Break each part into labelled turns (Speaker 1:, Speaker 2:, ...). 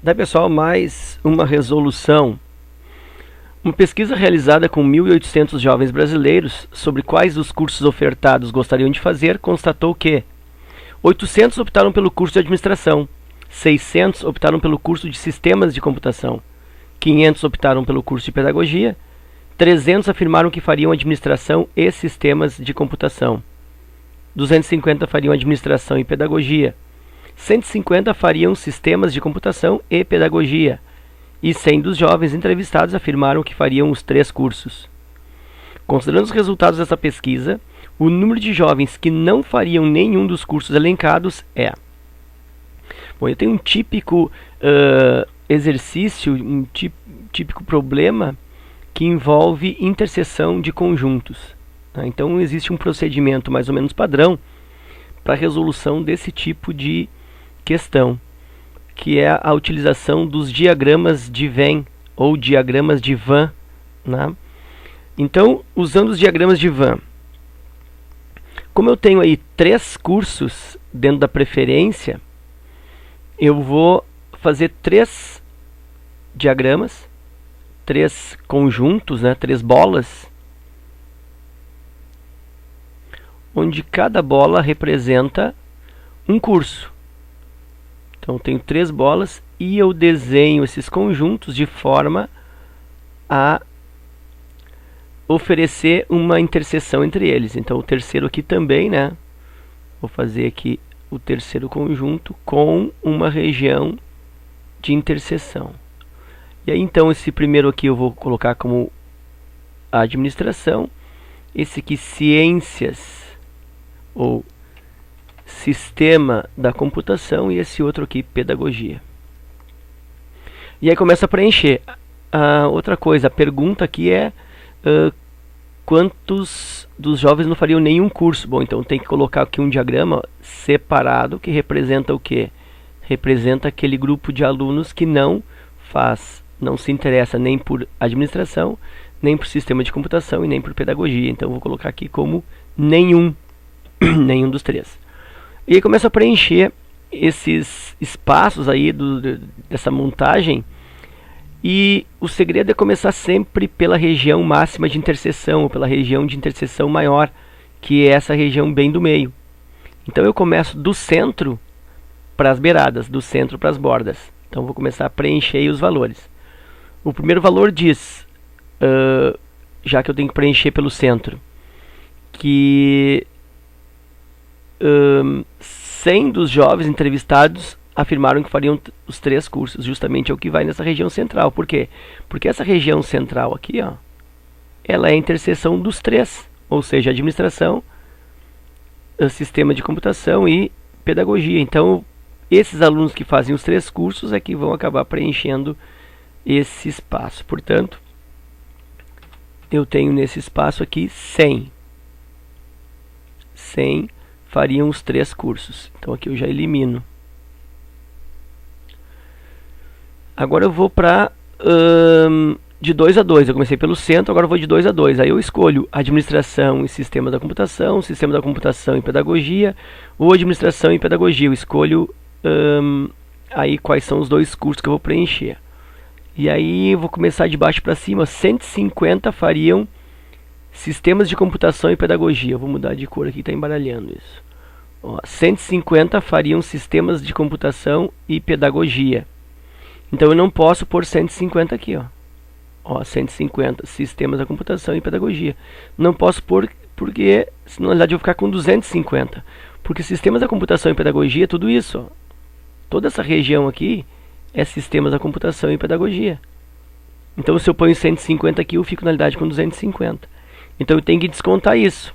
Speaker 1: Daí, pessoal, mais uma resolução. Uma pesquisa realizada com 1.800 jovens brasileiros sobre quais os cursos ofertados gostariam de fazer constatou que 800 optaram pelo curso de administração, 600 optaram pelo curso de sistemas de computação, 500 optaram pelo curso de pedagogia, 300 afirmaram que fariam administração e sistemas de computação, 250 fariam administração e pedagogia, 150 fariam sistemas de computação e pedagogia, e 100 dos jovens entrevistados afirmaram que fariam os 3 cursos. Considerando os resultados dessa pesquisa, o número de jovens que não fariam nenhum dos cursos elencados é... Bom, eu tenho um típico exercício, um típico problema que envolve interseção de conjuntos. Tá? Então, existe um procedimento mais ou menos padrão para a resolução desse tipo de questão, que é a utilização dos diagramas de Venn ou diagramas de Venn, né? Então, usando os diagramas de Venn, como eu tenho aí 3 cursos dentro da preferência, eu vou fazer 3 diagramas, 3 conjuntos, né? 3 bolas, onde cada bola representa um curso. Então, eu tenho 3 bolas e eu desenho esses conjuntos de forma a oferecer uma interseção entre eles. Então, o terceiro aqui também, né? Vou fazer aqui o terceiro conjunto com uma região de interseção. E aí, então, esse primeiro aqui eu vou colocar como administração. Esse aqui, ciências ou sistema da computação, e esse outro aqui, pedagogia. E aí começa a preencher. Outra coisa, a pergunta aqui é quantos dos jovens não fariam nenhum curso? Bom, então tem que colocar aqui um diagrama separado que representa o quê? Representa aquele grupo de alunos que não se interessa nem por administração, nem por sistema de computação e nem por pedagogia. Então vou colocar aqui como nenhum dos 3. E aí começa a preencher esses espaços aí dessa montagem. E o segredo é começar sempre pela região máxima de interseção, ou pela região de interseção maior, que é essa região bem do meio. Então eu começo do centro para as beiradas, do centro para as bordas. Então vou começar a preencher aí os valores. O primeiro valor diz, já que eu tenho que preencher pelo centro, que 100 dos jovens entrevistados afirmaram que fariam os 3 cursos. Justamente é o que vai nessa região central. Por quê? Porque essa região central aqui, ó, ela é a interseção dos 3, ou seja, administração, sistema de computação e pedagogia. Então, esses alunos que fazem os 3 cursos é que vão acabar preenchendo esse espaço. Portanto, eu tenho nesse espaço aqui 100 fariam os 3 cursos. Então aqui eu já elimino. Agora eu vou para de 2 a 2. Eu comecei pelo centro, agora eu vou de 2 a 2. Aí eu escolho administração e sistema da computação e pedagogia, ou administração e pedagogia. Eu escolho aí quais são os 2 cursos que eu vou preencher. E aí eu vou começar de baixo para cima. 150 fariam sistemas de computação e pedagogia. Eu vou mudar de cor aqui, está embaralhando isso. 150 fariam sistemas de computação e pedagogia. Então eu não posso pôr 150 aqui. 150 sistemas da computação e pedagogia. Não posso pôr porque, senão na verdade eu vou ficar com 250. Porque sistemas da computação e pedagogia é tudo isso. Toda essa região aqui é sistemas da computação e pedagogia. Então se eu ponho 150 aqui, eu fico na realidade com 250. Então eu tenho que descontar isso.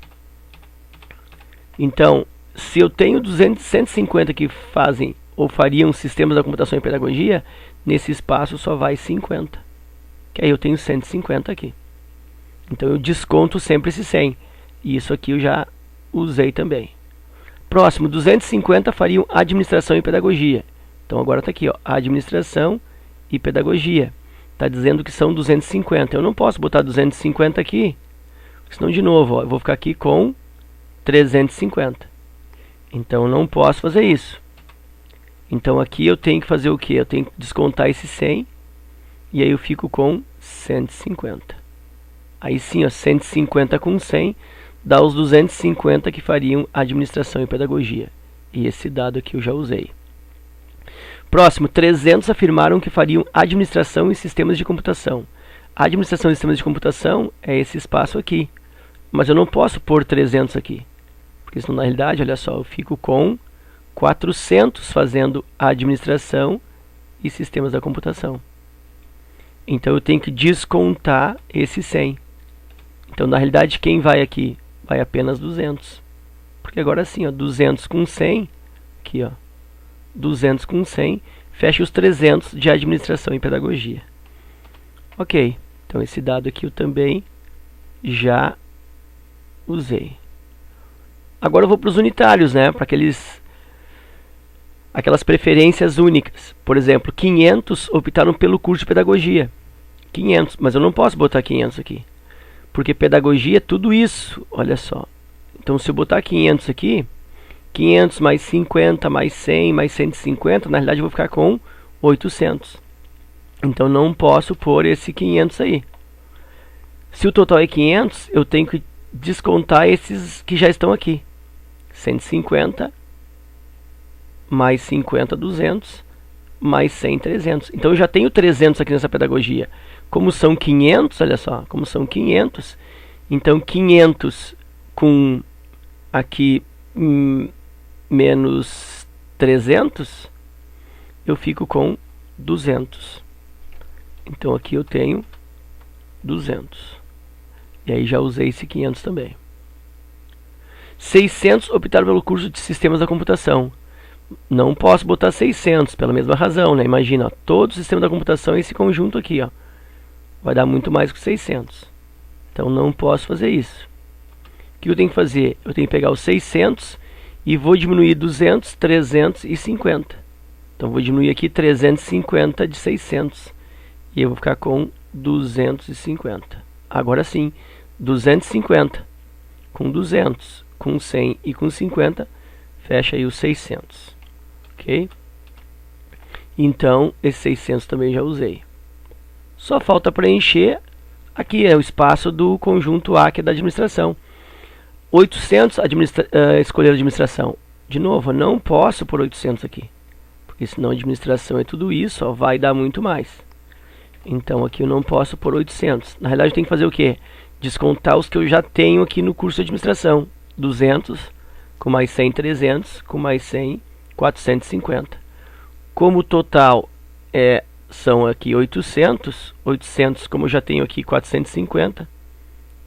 Speaker 1: Então, se eu tenho 150 que fazem ou fariam sistemas da computação e pedagogia, nesse espaço só vai 50. Que aí eu tenho 150 aqui. Então eu desconto sempre esse 100. E isso aqui eu já usei também. Próximo, 250 fariam administração e pedagogia. Então agora está aqui, ó, administração e pedagogia. Está dizendo que são 250. Eu não posso botar 250 aqui, senão de novo, ó, eu vou ficar aqui com 350. Então não posso fazer isso. Então aqui eu tenho que fazer o quê? Eu tenho que descontar esse 100 e aí eu fico com 150. Aí sim, ó, 150 com 100 dá os 250 que fariam administração e pedagogia. E esse dado aqui eu já usei. Próximo, 300 afirmaram que fariam administração e sistemas de computação. A administração e sistemas de computação é esse espaço aqui. Mas eu não posso pôr 300 aqui. Porque senão, na realidade, olha só, eu fico com 400 fazendo a administração e sistemas da computação. Então eu tenho que descontar esse 100. Então, na realidade, quem vai aqui? Vai apenas 200. Porque agora sim, ó, 200 com 100, aqui ó, 200 com 100, fecha os 300 de administração e pedagogia. Ok, então esse dado aqui eu também já usei. Agora eu vou para os unitários, né? Para aquelas preferências únicas. Por exemplo, 500 optaram pelo curso de pedagogia. 500, mas eu não posso botar 500 aqui. Porque pedagogia é tudo isso, olha só. Então se eu botar 500 aqui, 500 mais 50, mais 100, mais 150, na realidade eu vou ficar com 800. Então não posso pôr esse 500 aí. Se o total é 500, eu tenho que descontar esses que já estão aqui. 150 mais 50, 200, mais 100, 300. Então eu já tenho 300 aqui nessa pedagogia. Como são 500, olha só, como são 500, então 500 com aqui menos 300, eu fico com 200. Então aqui eu tenho 200. E aí já usei esse 500 também. 600 optaram pelo curso de sistemas da computação. Não posso botar 600 pela mesma razão, né? Imagina, ó, todo o sistema da computação é esse conjunto aqui, ó. Vai dar muito mais que 600. Então não posso fazer isso. O que eu tenho que fazer? Eu tenho que pegar os 600 e vou diminuir 200, 350. Então vou diminuir aqui 350 de 600. E eu vou ficar com 250. Agora sim, 250 com 200, com 100 e com 50, fecha aí os 600. Ok? Então, esses 600 também já usei. Só falta preencher, aqui é o espaço do conjunto A, que é da administração. 800, escolher a administração. De novo, eu não posso pôr 800 aqui. Porque senão a administração é tudo isso, ó, vai dar muito mais. Então aqui eu não posso pôr 800. Na realidade eu tenho que fazer o quê? Descontar os que eu já tenho aqui no curso de administração. 200, com mais 100, 300, com mais 100, 450. Como o total são aqui 800, 800 como eu já tenho aqui 450,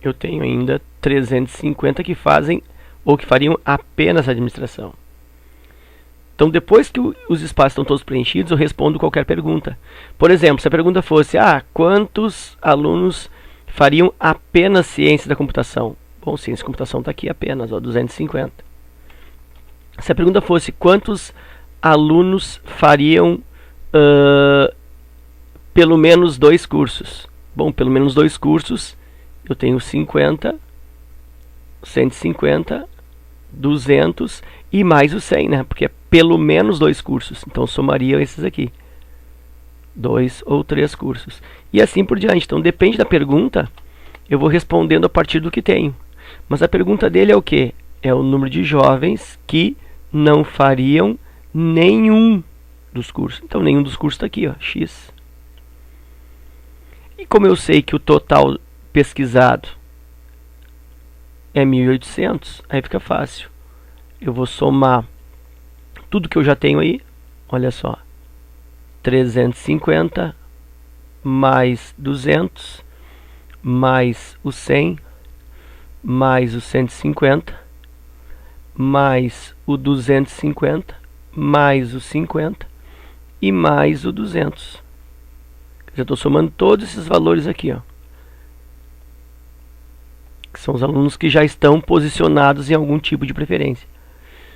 Speaker 1: eu tenho ainda 350 que fazem ou que fariam apenas a administração. Então, depois que os espaços estão todos preenchidos, eu respondo qualquer pergunta. Por exemplo, se a pergunta fosse, quantos alunos fariam apenas ciência da computação? Bom, ciência da computação está aqui apenas, 250. Se a pergunta fosse, quantos alunos fariam pelo menos 2 cursos? Bom, pelo menos 2 cursos, eu tenho 50, 150, 200 e mais o 100, né? Porque é pelo menos 2 cursos. Então somaria esses aqui. 2 ou 3 cursos. E assim por diante. Então depende da pergunta, eu vou respondendo a partir do que tenho. Mas a pergunta dele é o quê? É o número de jovens que não fariam nenhum dos cursos. Então nenhum dos cursos está aqui, ó, X. E como eu sei que o total pesquisado é 1.800, aí fica fácil. Eu vou somar tudo que eu já tenho aí, olha só, 350 mais 200 mais o 100 mais o 150 mais o 250 mais o 50 e mais o 200. Já estou somando todos esses valores aqui, ó, que são os alunos que já estão posicionados em algum tipo de preferência.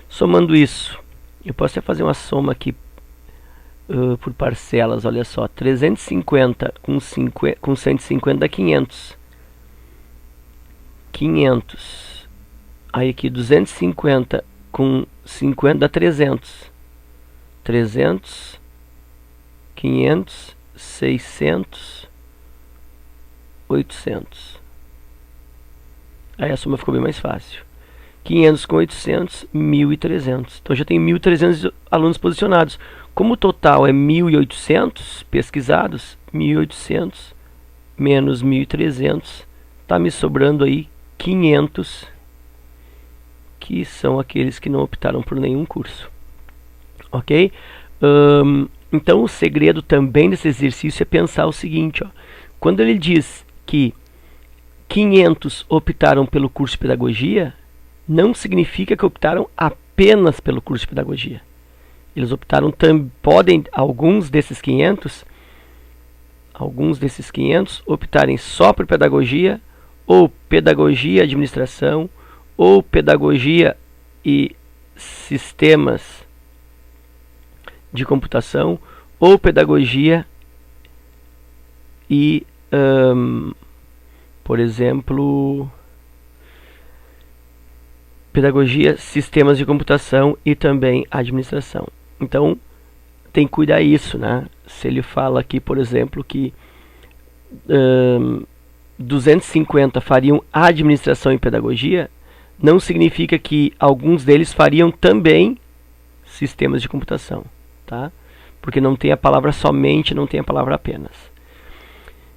Speaker 1: Somando isso, eu posso até fazer uma soma aqui por parcelas, olha só, 350 com 150 dá 500. 500. Aí aqui 250 com 50 dá 300. 300, 500, 600, 800. Aí a soma ficou bem mais fácil. 500 com 800, 1.300. Então já tem 1.300 alunos posicionados. Como o total é 1.800 pesquisados, 1.800 menos 1.300, está me sobrando aí 500, que são aqueles que não optaram por nenhum curso. Ok? Então o segredo também desse exercício é pensar o seguinte, ó. Quando ele diz que 500 optaram pelo curso de pedagogia, não significa que optaram apenas pelo curso de pedagogia. Eles optaram podem alguns desses 500 optarem só por pedagogia, ou pedagogia e administração, ou pedagogia e sistemas de computação, ou pedagogia e, por exemplo, pedagogia, sistemas de computação e também administração. Então, tem que cuidar isso, né? Se ele fala aqui, por exemplo, que 250 fariam administração e pedagogia, não significa que alguns deles fariam também sistemas de computação, tá? Porque não tem a palavra somente, não tem a palavra apenas.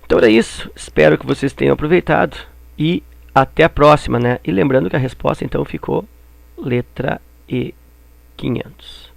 Speaker 1: Então era isso, espero que vocês tenham aproveitado e até a próxima, né? E lembrando que a resposta então ficou letra E, 500.